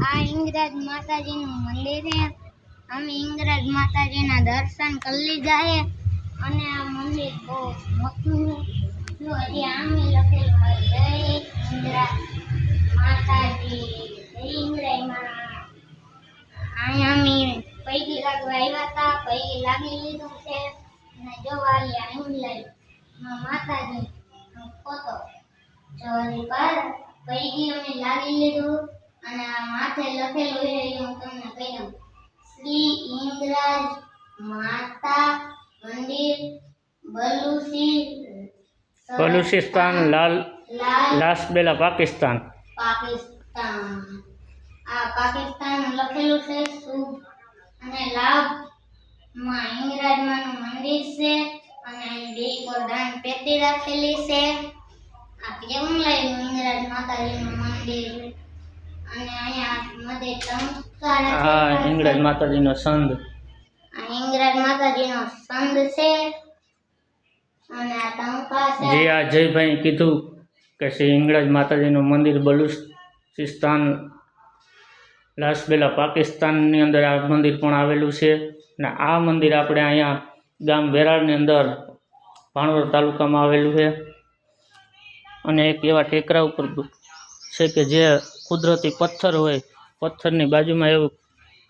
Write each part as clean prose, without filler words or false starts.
આ હિંગરાજ માતાજીનું મંદિર છે। અમે હિંગરાજ માતાજીના દર્શન કરી લીધા છે અને આ મંદિર બહુ મોટું છે। હજી આમે લખેલું હોય જય હિંગરાજ માતાજી, જય હિંગરાજ માં। અહીંયા અમે પૈકી લાગવા આવ્યા હતા, પૈકી લાગી લીધું છે અને જો વાલી આ હિંગરાજ માતાજી ફોટો જોવાની પર પૈકી અમે લાગી લીધું અને આ માથે લખેલું છે એ હું તમને કહી દઉં, શ્રી હિંગરાજ માતા મંદિર બલુચિસ્તાન લાસબેલા પાકિસ્તાન। આ પાકિસ્તાન લખેલું છે શુભ અને લાભ માં હિંગરાજ માનું મંદિર છે અને બે દાન પેટી રાખેલી છે। આ કેવું લાગ્યું હિંગરાજ માતાજીનું મંદિર? અને અહીંયા મધે ચમત્કાર આ હિંગરાજ માતાજીનો સંદ, આ હિંગરાજ માતાજીનો સંદ છે અને આ ટંકા છે। જે આ જયભાઈ કીધું કે શ્રી હિંગરાજ માતાજીનું મંદિર બલુચિસ્તાન લાસબેલા પાકિસ્તાનની અંદર આ મંદિર પણ આવેલું છે અને આ મંદિર આપણે અહીંયા ગામ વેરાળની અંદર ભાણવડ તાલુકામાં આવેલું છે અને એક એવા ટેકરા ઉપર છે કે જે કુદરતી પથ્થર હોય, પથ્થરની બાજુમાં એવું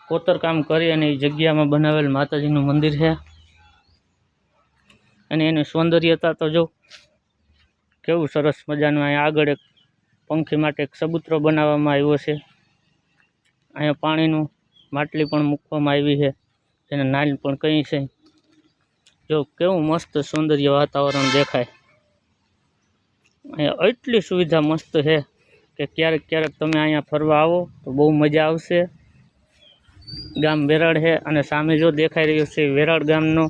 કોતરકામ કરી અને એ જગ્યામાં બનાવેલ માતાજીનું મંદિર છે અને એની સૌંદર્યતા તો જો કેવું સરસ મજાનું। અહીંયા આગળ એક પંખી માટે એક ચબૂતરો બનાવવામાં આવ્યો છે। અહીંયા પાણીનું માટલી પણ મૂકવામાં આવી છે, જેને નાલ પણ કહી છે। જો કેવું મસ્ત સૌંદર્ય વાતાવરણ દેખાય। અહીંયા એટલી સુવિધા મસ્ત છે કે ક્યારેક ક્યારેક તમે અહીંયા ફરવા આવો તો બહુ મજા આવશે। ગામ વેરાળ છે અને સામે જો દેખાઈ રહ્યું છે વેરાળ ગામનો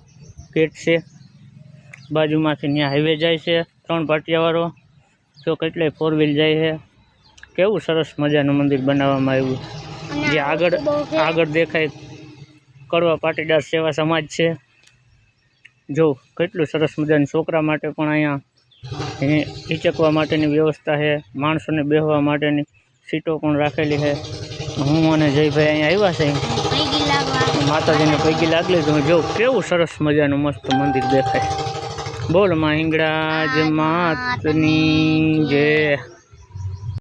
ગેટ છે, બાજુમાંથી ત્યાં હાઈવે જાય છે 3 પાટિયાવાળો, જો કેટલાય 4 વ્હીલ જાય છે। કેવું સરસ મજાનું મંદિર બનાવવામાં આવ્યું। જે આગળ દેખાય કડવા પાટીદાર સેવા સમાજ છે। જો કેટલું સરસ મજાનું છોકરા માટે પણ અહીંયા હિચકવા માટેની વ્યવસ્થા છે, માણસોને બેસવા માટેની સીટો પણ રાખેલી છે। હું અને જયભાઈ અહીંયા આવ્યા છે, માતાજીને પૈકી લાગી લીધું। જો કેવું સરસ મજાનું મસ્ત મંદિર દેખાય। બોલ માં હિંગળાજ માતની જય।